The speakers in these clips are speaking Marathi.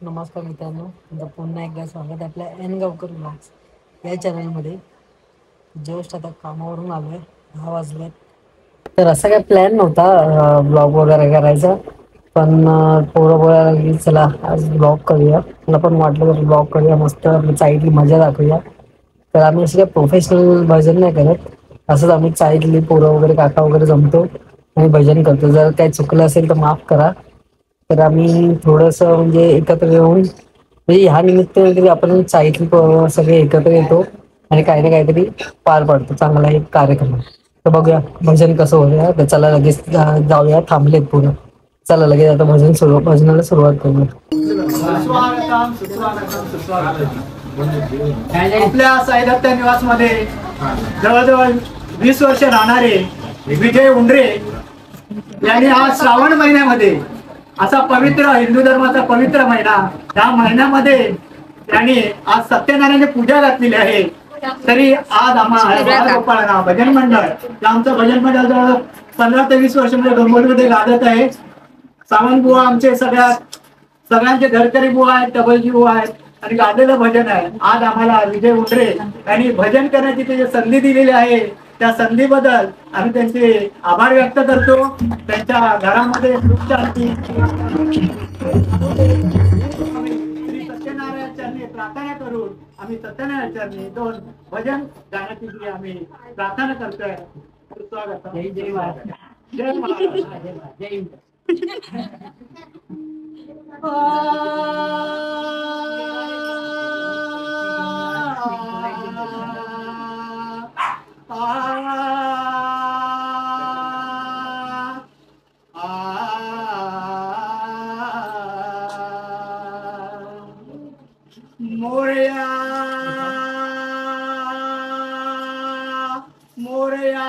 नमस्कार मित्रांनो, तुमचं पुन्हा एकदा स्वागत आहे आपल्या एन गावकर ब्लॉग्स या चॅनलमध्ये. जस्ट आता कामावरून आलोय, 10 वाजले. तर असा काय प्लॅन नव्हता ब्लॉग वगैरे करायचा, पण पोरं बोलायला लागली चला आज ब्लॉग करूया. मला पण वाटलं तर ब्लॉग करूया, मस्त साईडली मजा दाखवूया. तर आम्ही असं काय प्रोफेशनल भजन नाही करत, असंच आम्ही साईडली पोरं वगैरे काका वगैरे जमतो आणि भजन करतो. जर काही चुकलं असेल तर माफ करा. तर आम्ही थोडस म्हणजे एकत्र येऊन म्हणजे ह्या निमित्त वगैरे आपण साहित्य सगळे एकत्र येतो आणि काही ना काहीतरी पार पाडतो, चांगला एक कार्यक्रम. तर बघूया भजन कसं होऊया. तर चला लगेच जाऊया, थांबलेत पूर्ण. चला लगेच आता भजनाला सुरुवात करूया. आपल्या साईदत्त निवास मध्ये जवळजवळ 20 वर्ष राहणारे विजय उंडरे यांनी आज श्रावण महिन्यामध्ये असा पवित्र हिंदू धर्माचा पवित्र महिना, त्या महिन्यामध्ये त्यांनी आज सत्यनारायणाची पूजा घातलेली आहे. तरी आज आम्हाला भजन मंडळ, आमचं भजन मंडळ जवळ 15 ते 20 वर्षामध्ये डोंबिवलीमध्ये गाजत आहे. सावंत बुवा आमचे सगळ्यांचे घरकरी बुवा आहेत, टबलजी बुवा आहेत आणि गाजलेलं भजन आहे. आज आम्हाला विजय उंडरे यांनी भजन करण्याची जी संधी दिलेली आहे, त्या संधीबद्दल आम्ही त्यांचे आभार व्यक्त करतो. त्यांच्या घरामध्ये सुख शांती, श्री सत्यनारायण चरणी प्रार्थना करून आम्ही सत्यनारायण चरणी 2 भजन गाण्याची जी आम्ही प्रार्थना करतोय. स्वागत. जय जय महाराज, जय महाराज, जय मोरया मोरया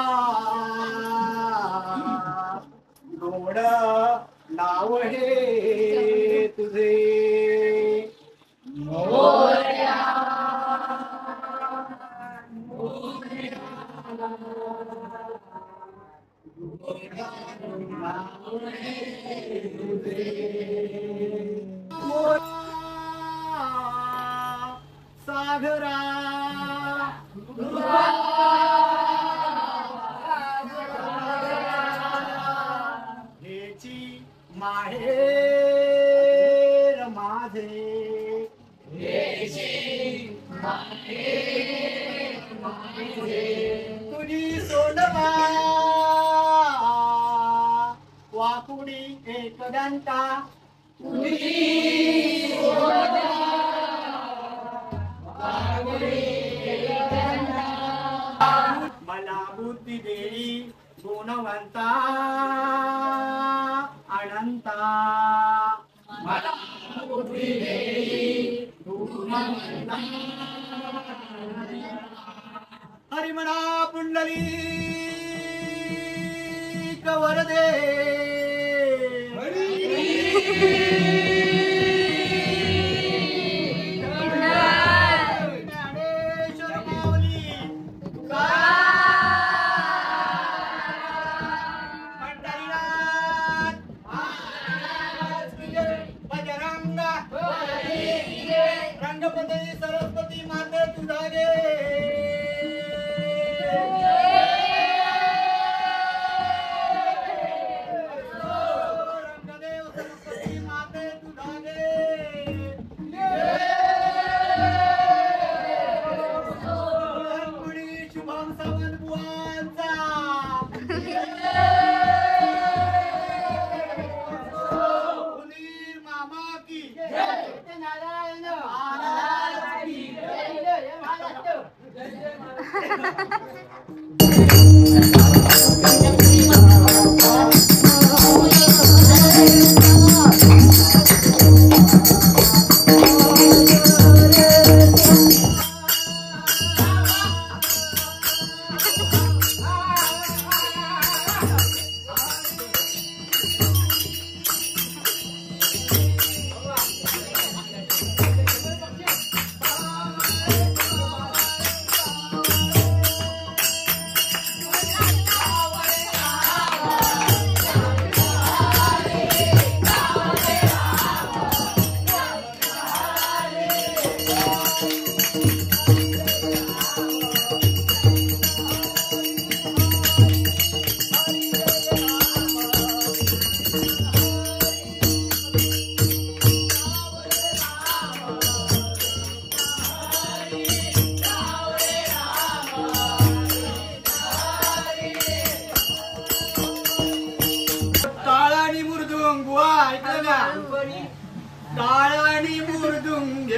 गोड नाव हे तुझे मोरया सागरा हेची माहेर माझे, तुझी सोनवा वाकुडी एक दंता, मला बुद्धी देई गुणवंता अनंता, मला बुद्धी देई गुणवंता. हरी म्हणा पुंडली वरदे, रंगपती सरस्वती माते तुझा गे. रंगदेव सरस्वती माते तुझा गे. शुभम सावंत बुवांचा मामा की नारायण महाराज की जय.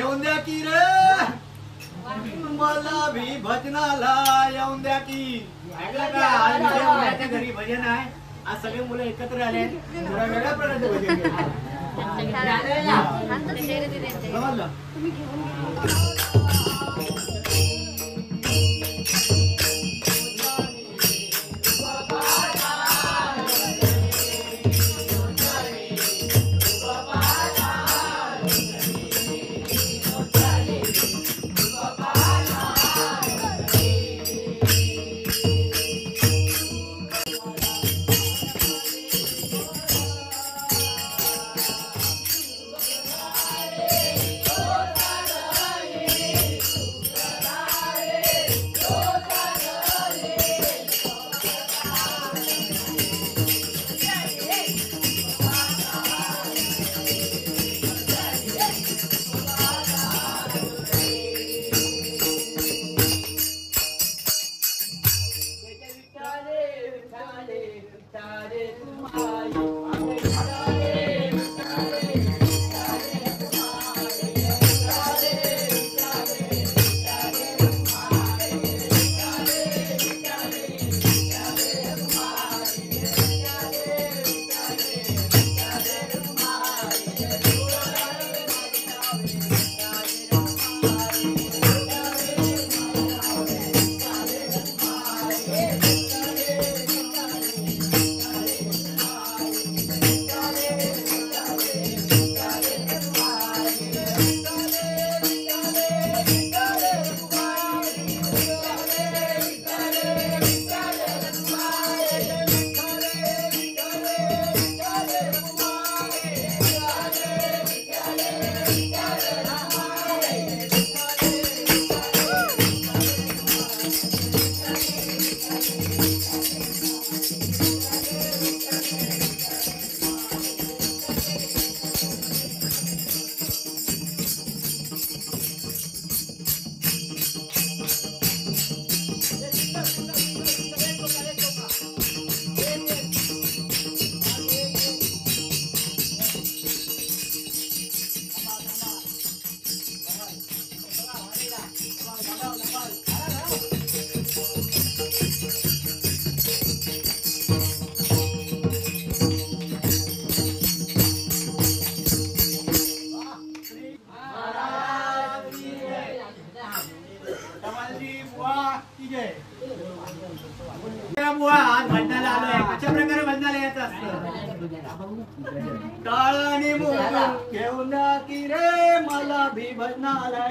येऊन द्या की रे मला भी भजनाला येऊन द्या की. ऐकलं का आज माझ्या मुलाच्या घरी भजन आहे. आज सगळे मुलं एकत्र आले जरा वेगळ्या प्रकारचे भजन समजलं. आज भजनाला आलोय. कशा प्रकारे भजनाला यायचं असतं. टाळ आणि मूग घेऊन की रे मला भी भजनाला.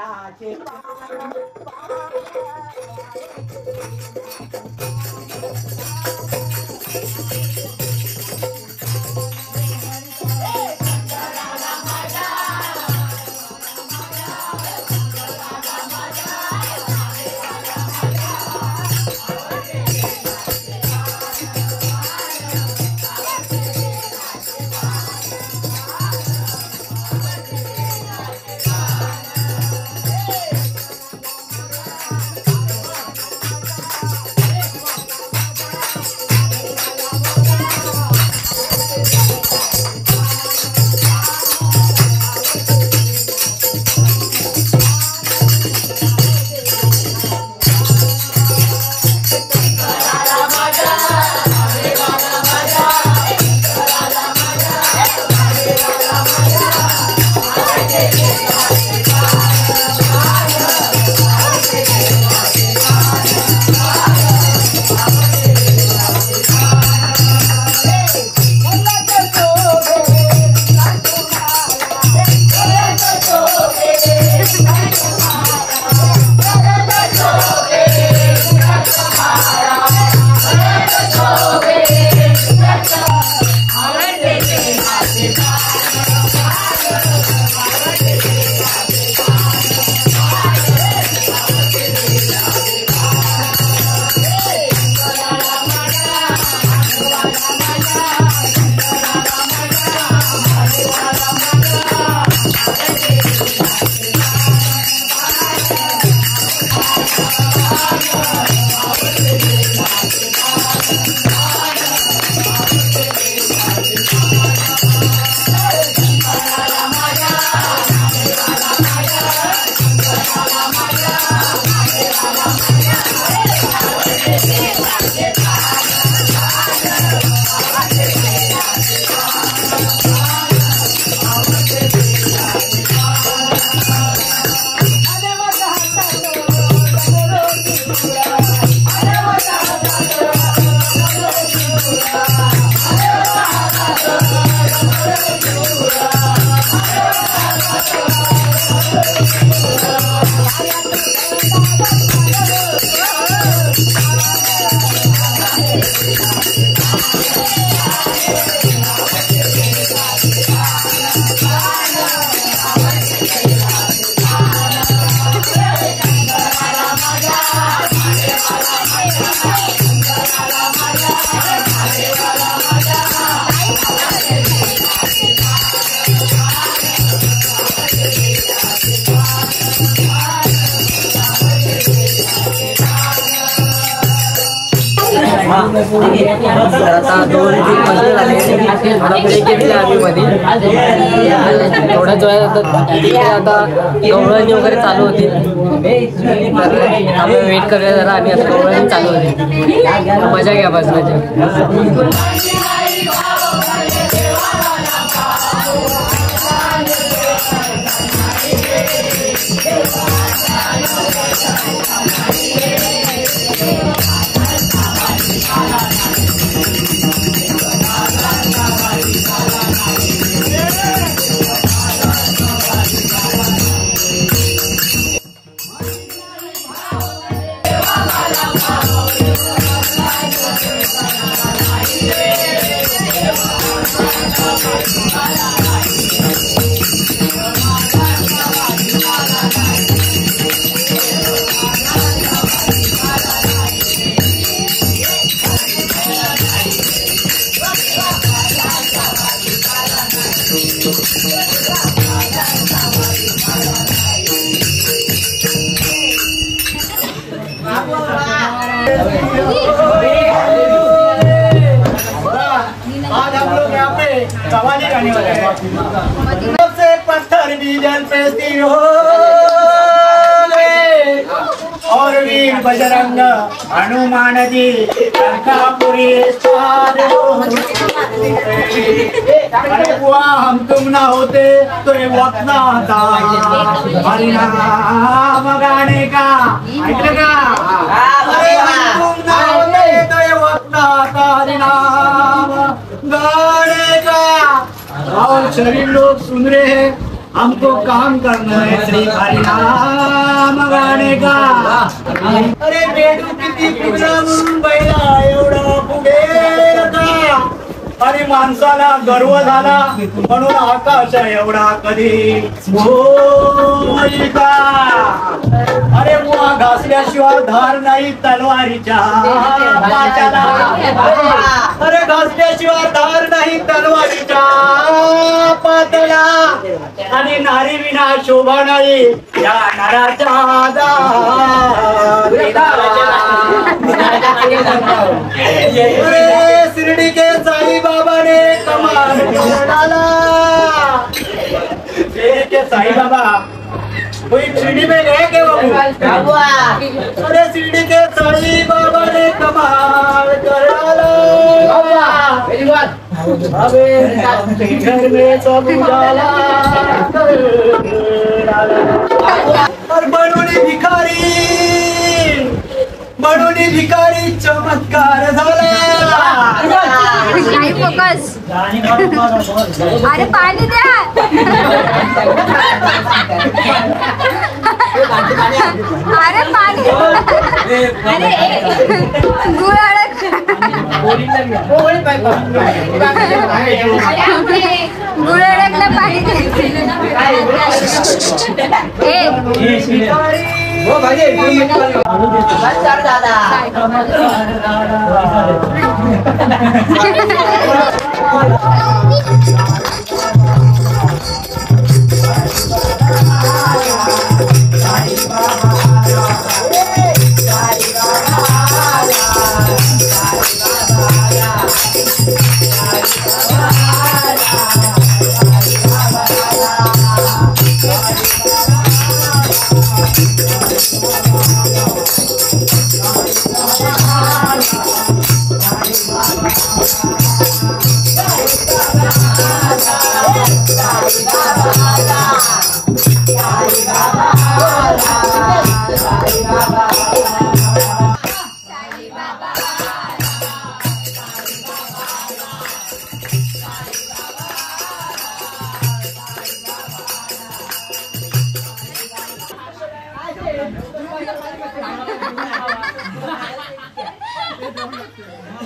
नाचे आता 2-3 महिने झाले मला ब्रेक घेतला आम्ही मध्ये थोड्याच वेळात आता गवळणी वगैरे चालू होती आम्ही वेट करूया जरा आणि आता गवळणी चालू होती मजा घ्या बसण्याची आज हम लोग यहाँ पे कव्वाली गाने वाले हैं। से पत्थर भी जल पे स्थिर हो और वीर बजरंग हनुमान जी लंकापुरी अरे बुआ हम तुम ना होते तो ये वक्त ना आता हरिनाम गाने का ऐकलं का? अरे हम तुम ना होते तो ये वक्त ना आता हरिनाम गाने का। और शरीर लोग सुन रहे हैं हमको काम करना है श्री हरिनाम गाणे गा. अरे बेडू किती फुगला म्हणून बैला एवढा फुगेल का. आणि माणसाला गर्व झाला म्हणून आकाश एवढा कधी होईल का. अरे मुळा घासल्याशिवाय धार नाही तलवारीच्या पाच्याला. अरे घासल्याशिवाय धार नाही तलवारीच्या पातळा. आणि नारी विना शोभा नाही या नराच्या शिर्डी के साई बाबा ने कमाल डाला. शिर्डी के साई बाबा कोई शिरडी में गए क्या बाबू. अरे शिरडी के साई बाबा ने कमाल कर डाला. अबे घर में सब उजाला कर डाला. और म्हणून भिकारी चमत्कार झाला. फोकस. अरे पाणी द्या. अरे पाणी. अरे गुळ अडक. गुळ अडकला पाणी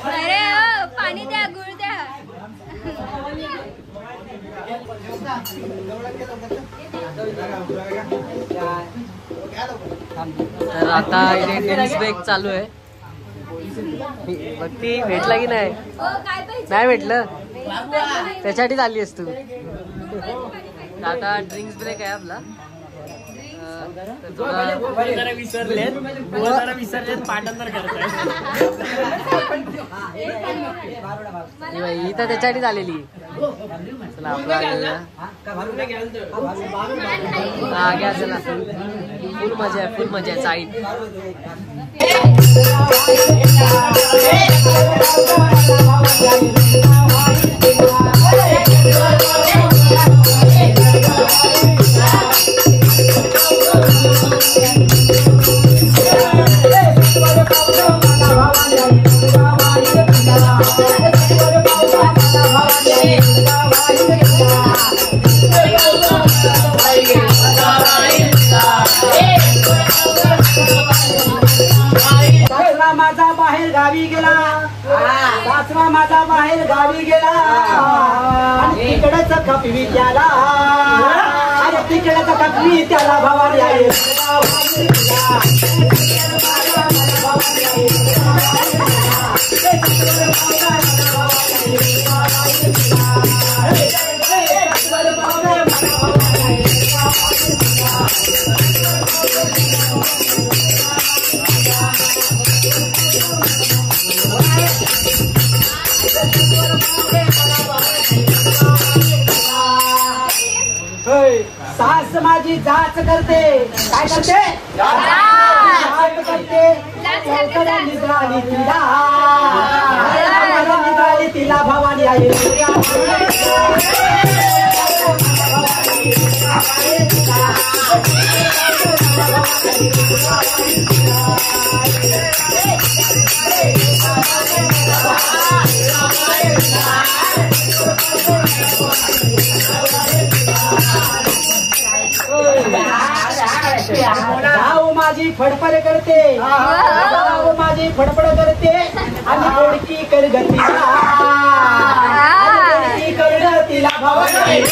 अरे पाणी द्या, गुळ द्या. तर आता इथे ड्रिंक्स ब्रेक चालू आहे. भक्ती भेटला की नाही. नाही भेटलं त्याच्यासाठी आली आहेस तू. आता ड्रिंक्स ब्रेक आहे आपला. ही तर त्याच्यासाठी आलेली. चला आपला घ्या. चला फुल मजा आहे, फुल मजा आहे. साईड माझा बाहेर गावी गेला. सासरा माझा बाहेर गावी गेला. आणि तिकडच खपवी त्याला. अरे तिकडच खपवी त्याला भवानी आहे. सास माझी जाच करते. काय करते? जाच करते. निद्राली तिला. निद्राली तिला भवानी आई. जाऊ माझी फडफड करते, जाऊ माझी फडफड करते आणि गोडकी करगतीला करगतीला भावाकडे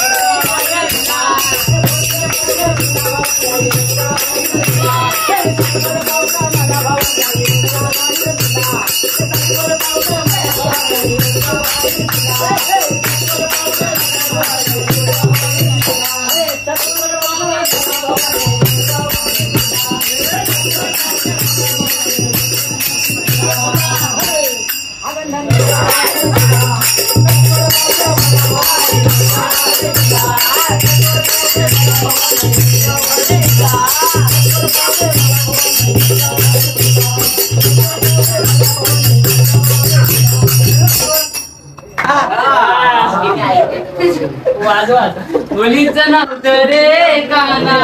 मुलीचं नव्हतं रे काना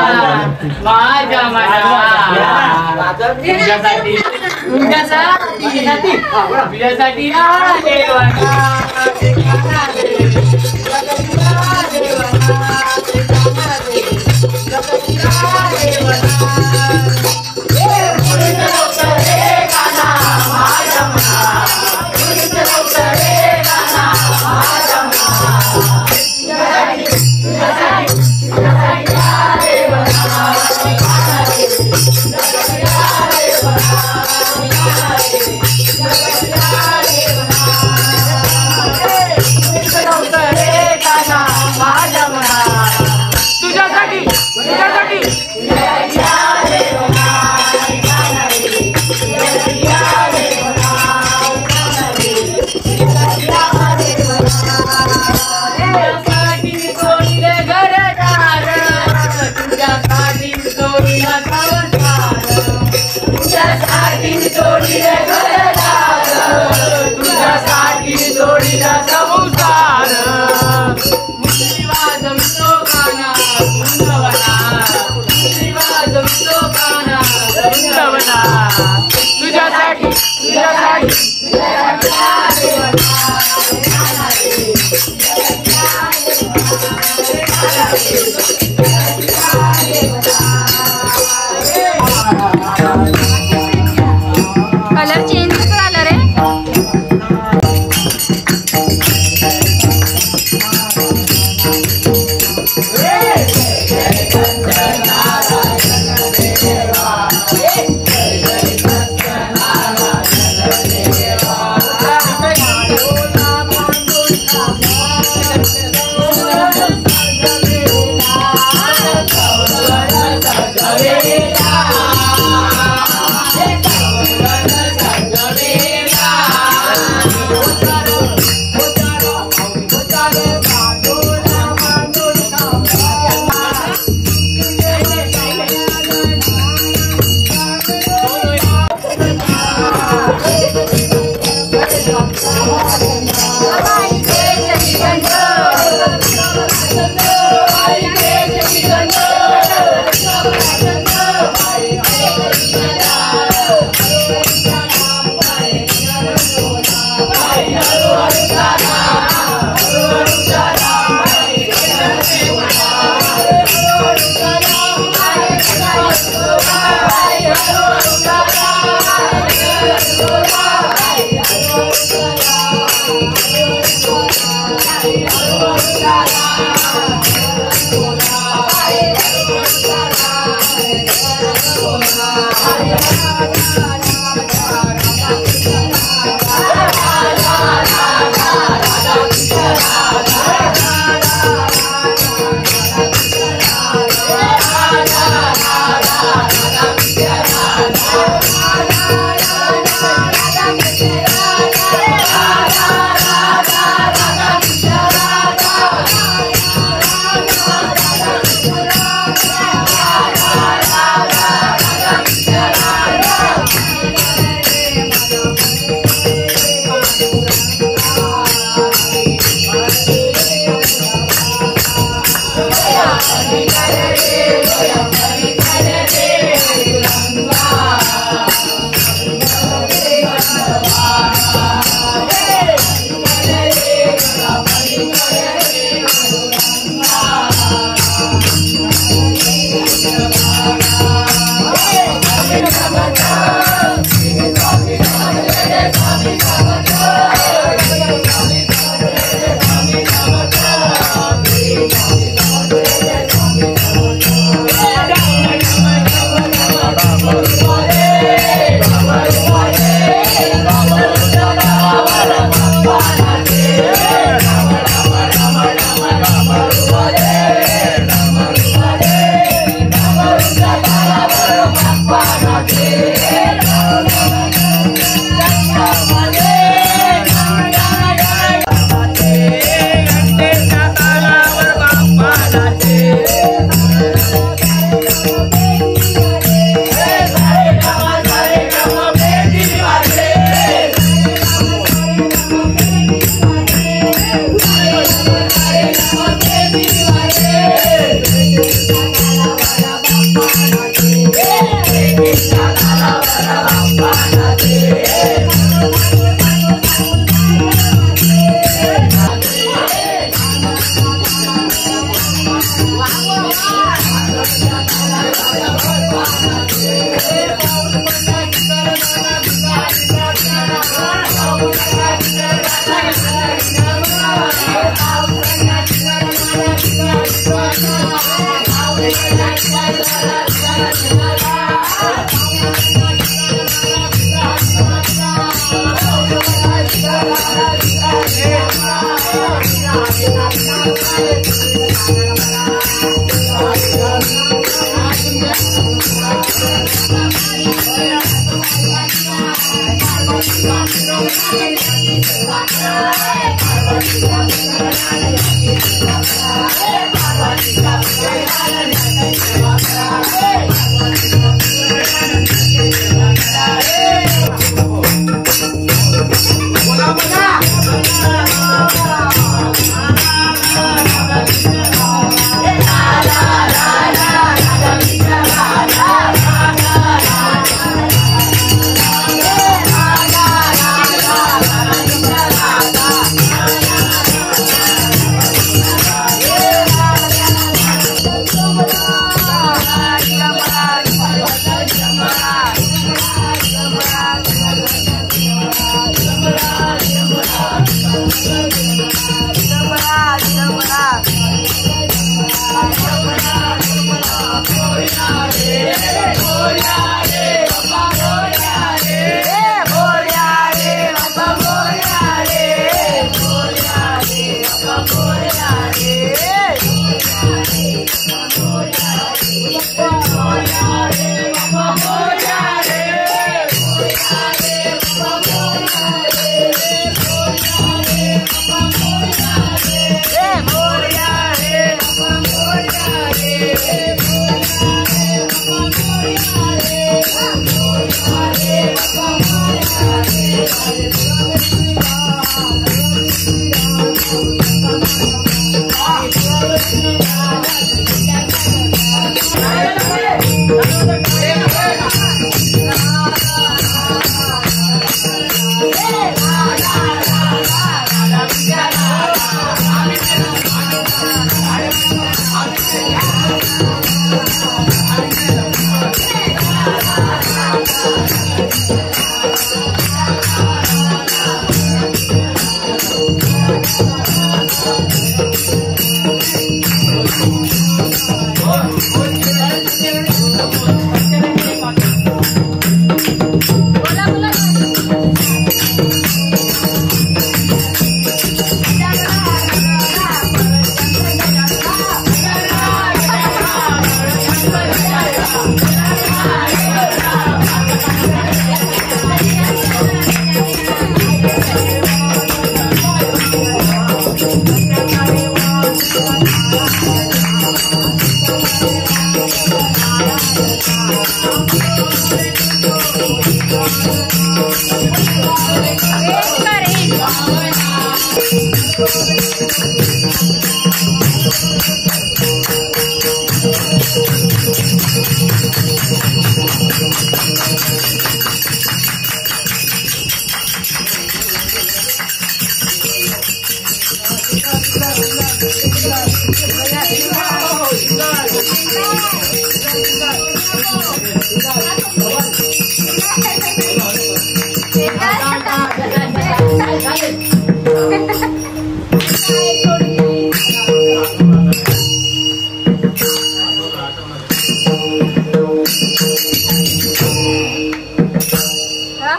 माझ्या मना तुझ्यासाठी तुझ्यासाठी कलर चेंज कसं झालं रे?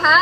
हा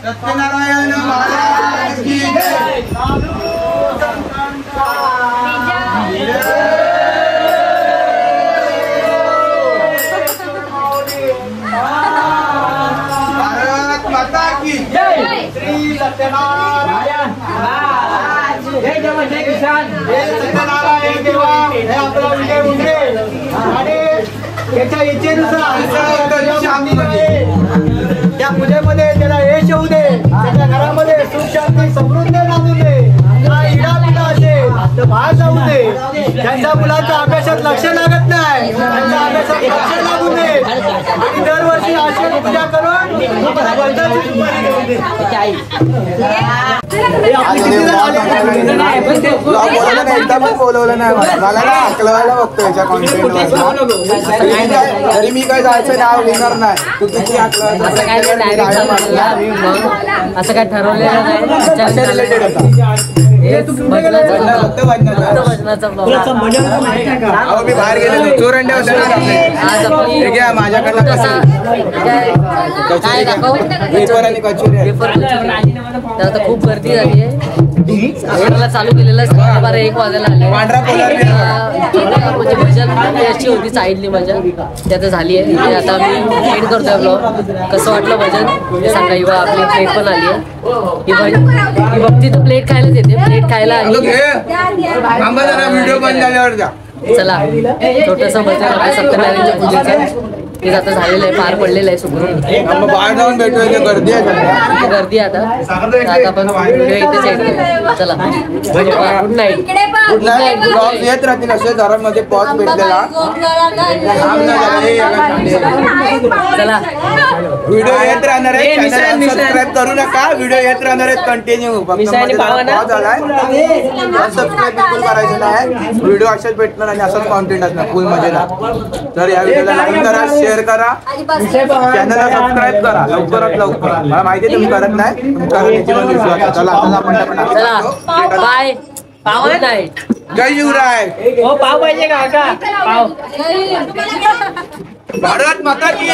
सत्यनारायण महाराज की जय। भारत माता की जय। श्री सत्यनारायण जय जवान जय किसान जय सत्यनारायण देवा हे आपला विजय उंडरे आणि त्याच्या इच्छेनुसार त्या पूजेमध्ये त्याला यश येऊ दे, त्याच्या घरामध्ये सुख शांती समृद्धी नांदू दे, त्याला इडा पिडा असेल तर बाहेर जाऊ दे, त्यांच्या मुलांच्या अभ्यासात लक्ष लागत नाही त्यांच्या अभ्यासात लक्ष लागू दे आणि दरवर्षी अशी पूजा करून वर्धाची सुपारी देऊ दे। एकदा पण बोलवलं नाही मला ना अकलवायला बघतो याच्या कॉन्टेंट तरी मी काय जायचं नाव घेणार नाही तू किती असं काय ठरवलेलं नाही रिलेटेड होता मी बाहेर गेलो चोरंडे होते माझ्याकडनं आणि कचोरी आता खूप गर्दी झाली आहे चालू केलेलं आहे 1 वाजायला आले म्हणजे भजन याची होती साईडली मजा ती आता झाली आहे आता मी एंड करतोय ब्लॉग कसं वाटलं भजन सांगा इवा आपली प्लेट पण आली आहे ही भक्ती तर प्लेट खायलाच येते प्लेट खायला आली व्हिडिओ बंद झाल्यावर चला छोटंसं भजन आपल्या सत्यनारायणच्या पूजेचं ते आता झालेलं आहे पार पडलेलं आहे सुखरूप बाहेर जाऊन भेटूया गर्दी आहे गर्दी आता आपण व्हिडिओ इथेच एंड करू चला good night good night blog येत राहतील असे घरामध्ये पॉज भेटलेला चला व्हिडिओ येत राहणार आहे चॅनल सबस्क्राईब करू नका व्हिडिओ येत राहणार आहेत कंटिन्यू पॉज झालाय सबस्क्राईब बिलकुल करायचं नाही व्हिडिओ अशाच भेटणार आणि असंच कॉन्टेंट असणार फुल मजेदार तर या व्हिडिओला लाईक करा शेअर करा चॅनलला सबस्क्राईब करा लवकरात लवकर मला माहिती तुम्ही करत नाही कारण याची पण विश्वास चला आपण बाय गुड नाईट जय शिवराय. हो पाव पाहिजे का काका पाव भारत माता की